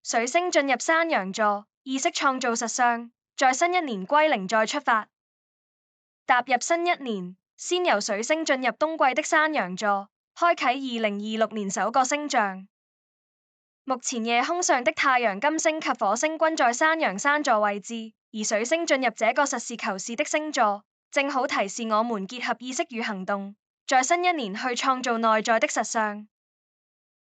水星進入山羊座，意識創造實相，在新一年歸零再出發。踏入新一年，先由水星進入冬季的山羊座，開啟2026年首個星象。目前夜空上的太陽、金星及火星均在山羊山座位置，而水星進入這個實事求是的星座，正好提示我們結合意識與行動，在新一年去創造內在的實相。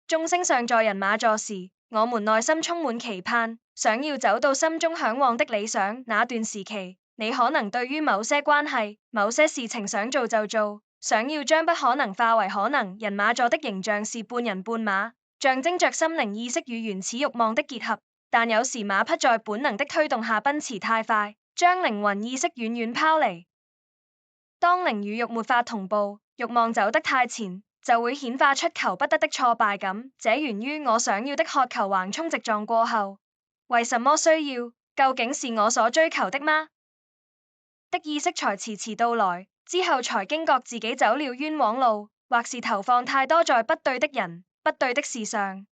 眾星上在人馬座時，我們內心充滿期盼，想要走到心中嚮往的理想。那段時期，你可能對於某些關係、某些事情想做就做，想要將不可能化為可能。人馬座的形象是半人半馬，象徵着心靈意識與原始慾望的結合，但有時馬匹在本能的推動下奔馳太快，將靈魂意識遠遠拋離。當靈與慾沒法同步，慾望走得太前，就會顯化出求不得的挫敗感。這源於我想要的渴求橫衝直撞過後，為什麼需要？究竟是我所追求的嗎？的意識才遲遲到來，之後才驚覺自己走了冤枉路，或是投放太多在不對的人、不對的事上。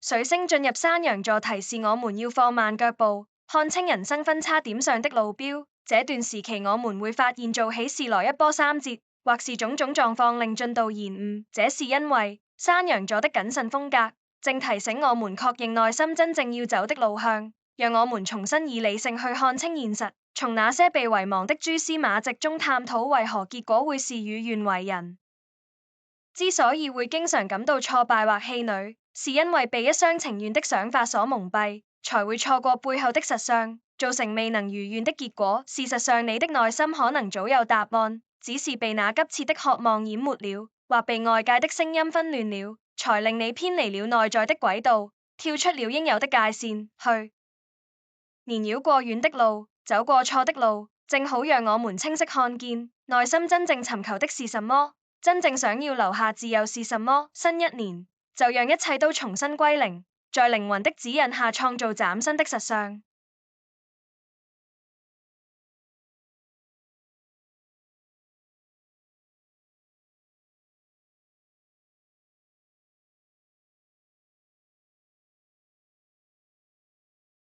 水星進入山羊座，提示我們要放慢腳步，看清人生分叉點上的路標。這段時期我們會發現做起事來一波三折，或是種種狀況令進度延誤。這是因為山羊座的謹慎風格正提醒我們確認內心真正要走的路向，讓我們重新以理性去看清現實，從那些被遺忘的蛛絲馬跡中探討為何結果會事與願違。人之所以會經常感到挫敗或氣餒，是因為被一廂情願的想法所蒙蔽，才會錯過背後的實相，造成未能如願的結果。事實上，你的內心可能早有答案，只是被那急切的渴望淹沒了，或被外界的聲音紛亂了，才令你偏離了內在的軌道，跳出了應有的界線去。年繞過遠的路，走過錯的路，正好讓我們清晰看見內心真正尋求的是什麼，真正想要留下自由是什麼。新一年就讓一切都重新歸零，在靈魂的指引下創造嶄新的實相。